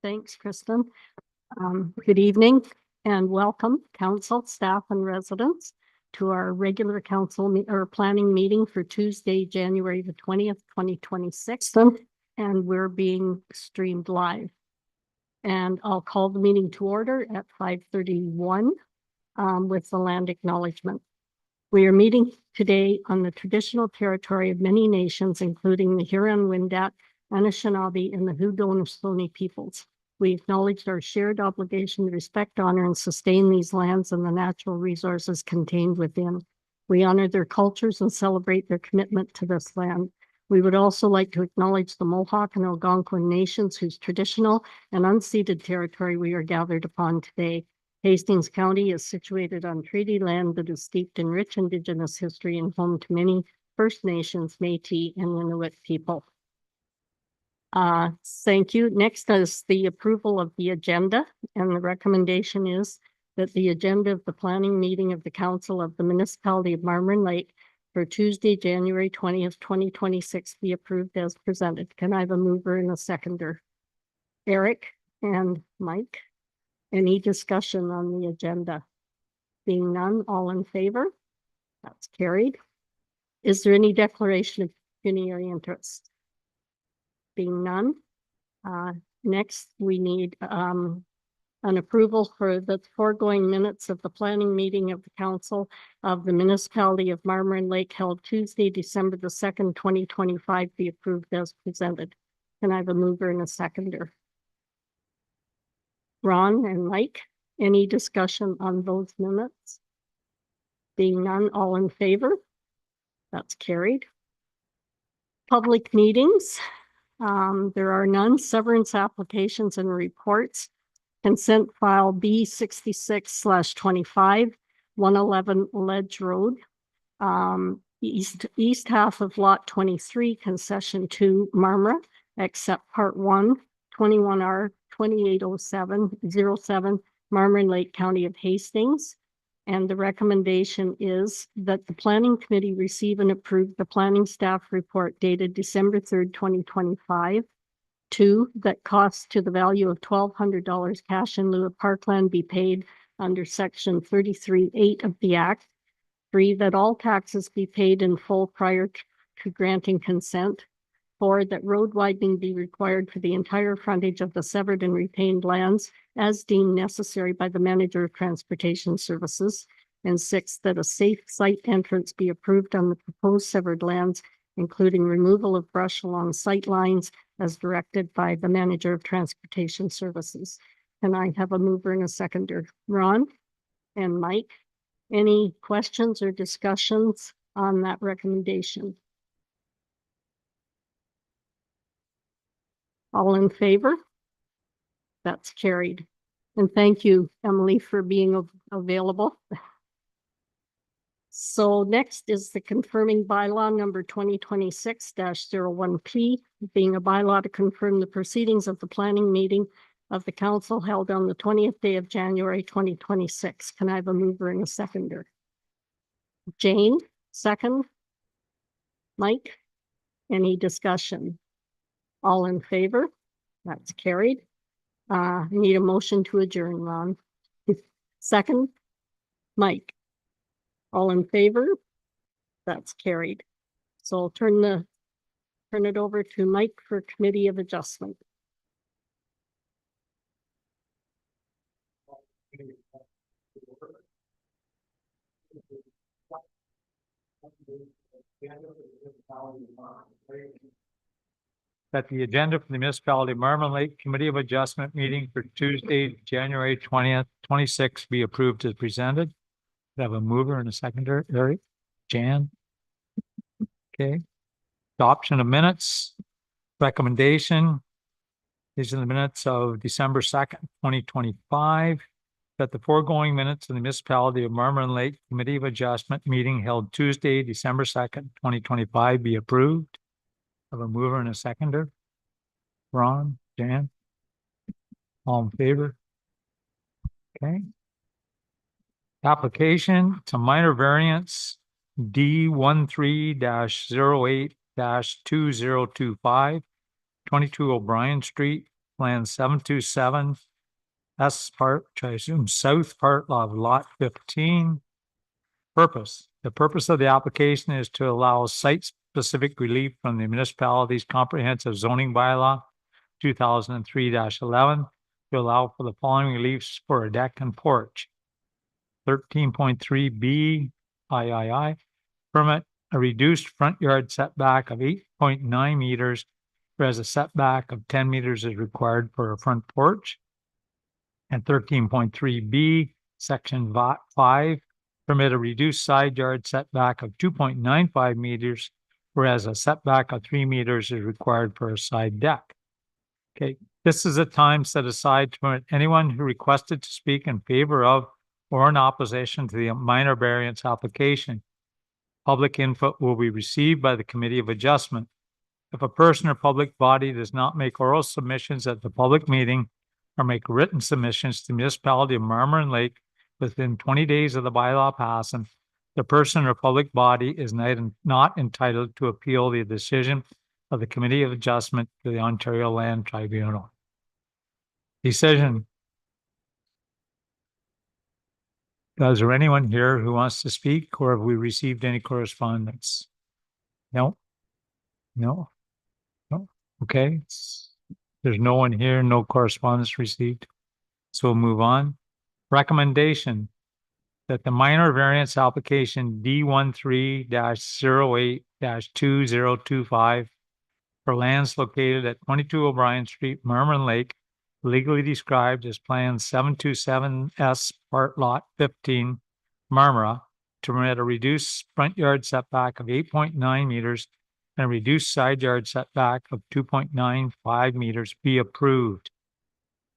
Thanks, Kristen. Good evening and welcome, council, staff, and residents, to our regular council or planning meeting for Tuesday, January the 20th, 2026. And we're being streamed live. And I'll call the meeting to order at 5:31 with the land acknowledgement. We are meeting today on the traditional territory of many nations, including the Huron-Wendat, Anishinaabe, and the Haudenosaunee peoples. We acknowledge our shared obligation to respect, honor, and sustain these lands and the natural resources contained within. We honor their cultures and celebrate their commitment to this land. We would also like to acknowledge the Mohawk and Algonquin nations, whose traditional and unceded territory we are gathered upon today. Hastings County is situated on treaty land that is steeped in rich Indigenous history and home to many First Nations, Métis, and Inuit people. Thank you. Next is the approval of the agenda, and the recommendation is that the agenda of the planning meeting of the Council of the Municipality of Marmorant Lake for Tuesday, January 20th, 2026 be approved as presented. Can I have a mover and a seconder? Eric and Mike. Any discussion on the agenda? Being none, all in favor? That's carried. Is there any declaration of pecuniary interest? Being none. Next, we need an approval for the foregoing minutes of the planning meeting of the Council of the Municipality of Marmorant Lake held Tuesday, December the 2nd, 2025 be approved as presented. Can I have a mover and a seconder? Ron and Mike, any discussion on those minutes? Being none, all in favor? That's carried. Public meetings. There are none. Severance applications and reports. Consent file B66/25, 111 Ledge Road. East half of lot 23, concession 2, Marmora, except part 1, 21R 280707, Marmorant Lake, County of Hastings. And the recommendation is that the planning committee receive and approve the planning staff report dated December 3rd, 2025. 2, that costs to the value of $1,200 cash in lieu of parkland be paid under section 33(8) of the Act. 3, that all taxes be paid in full prior to granting consent. 4, that road widening be required for the entire frontage of the severed and retained lands as deemed necessary by the Manager of Transportation Services. And 6, that a safe site entrance be approved on the proposed severed lands, including removal of brush along sight lines as directed by the Manager of Transportation Services. Can I have a mover and a seconder? Ron and Mike, any questions or discussions on that recommendation? All in favor? That's carried. And thank you, Emily, for being available. So next is the confirming bylaw number 2026-01P, being a bylaw to confirm the proceedings of the planning meeting of the council held on the 20th day of January 2026. Can I have a mover and a seconder? Jane, second. Mike, any discussion? All in favor? That's carried. Need a motion to adjourn, Ron. Second. Mike. All in favor? That's carried. So I'll turn it over to Mike for Committee of Adjustment. That the agenda for the Municipality of Marmorant Lake Committee of Adjustment meeting for Tuesday, January 20th, 26 be approved as presented. We have a mover and a seconder. Eric, Jan. Okay. Adoption of minutes. Recommendation. These are the minutes of December 2nd, 2025. That the foregoing minutes of the Municipality of Marmorant Lake Committee of Adjustment meeting held Tuesday, December 2nd, 2025 be approved. Have a mover and a seconder. Ron, Jan. All in favor? Okay. Application to minor variance D13-08-2025, 22 O'Brien Street, Plan 727 S part, which I assume south part of lot 15. Purpose. The purpose of the application is to allow site-specific relief from the municipality's comprehensive zoning bylaw 2003-11 to allow for the following reliefs for a deck and porch. 13.3B III permit a reduced front yard setback of 8.9 meters, whereas a setback of 10 meters is required for a front porch. And 13.3B, section 5, permit a reduced side yard setback of 2.95 meters, whereas a setback of 3 meters is required for a side deck. Okay, this is a time set aside to permit anyone who requested to speak in favor of or in opposition to the minor variance application. Public input will be received by the Committee of Adjustment. If a person or public body does not make oral submissions at the public meeting or make written submissions to the municipality of Marmor Lake within 20 days of the bylaw passing, the person or public body is not entitled to appeal the decision of the Committee of Adjustment to the Ontario Land Tribunal. Decision. Is there anyone here who wants to speak, or have we received any correspondence? No? No? No? Okay. There's no one here, no correspondence received. So we'll move on. Recommendation that the minor variance application D13-08-2025 for lands located at 22 O'Brien Street, Marmor Lake, legally described as Plan 727S Part Lot 15, Marmora, to permit a reduced front yard setback of 8.9 meters and a reduced side yard setback of 2.95 meters be approved.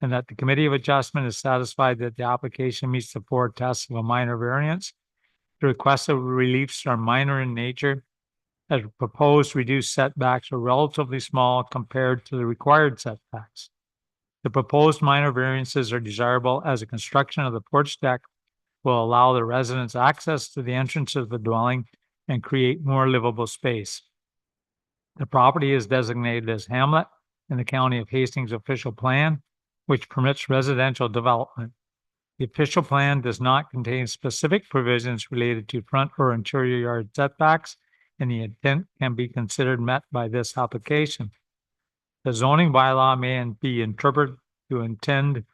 And that the Committee of Adjustment is satisfied that the application meets the 4 tests of a minor variance. The requests of reliefs are minor in nature, as proposed reduced setbacks are relatively small compared to the required setbacks. The proposed minor variances are desirable as the construction of the porch deck will allow the residents access to the entrance of the dwelling and create more livable space. The property is designated as hamlet in the County of Hastings official plan, which permits residential development. The official plan does not contain specific provisions related to front or interior yard setbacks, and the intent can be considered met by this application. The zoning bylaw may be interpreted to intend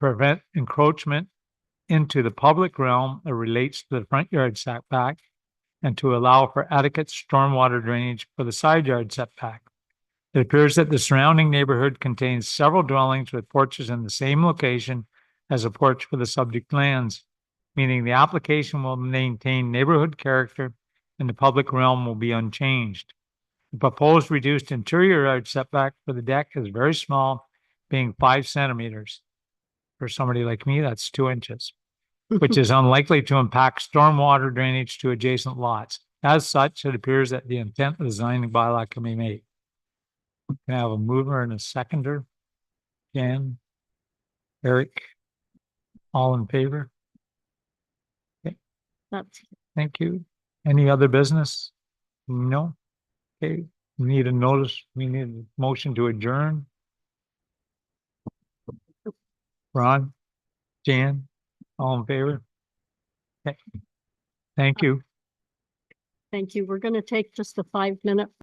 prevent encroachment into the public realm that relates to the front yard setback and to allow for adequate stormwater drainage for the side yard setback. It appears that the surrounding neighborhood contains several dwellings with porches in the same location as a porch for the subject lands, meaning the application will maintain neighborhood character and the public realm will be unchanged. The proposed reduced interior yard setback for the deck is very small, being 5 centimeters. For somebody like me, that's 2 inches, which is unlikely to impact stormwater drainage to adjacent lots. As such, it appears that the intent of the zoning bylaw can be made. Can I have a mover and a seconder? Jan, Eric, all in favor? That's Thank you. Any other business? No? Okay, we need a notice, we need a motion to adjourn. Ron, Jan, all in favor? Okay. Thank you. Thank you. We're going to take just a 5-minute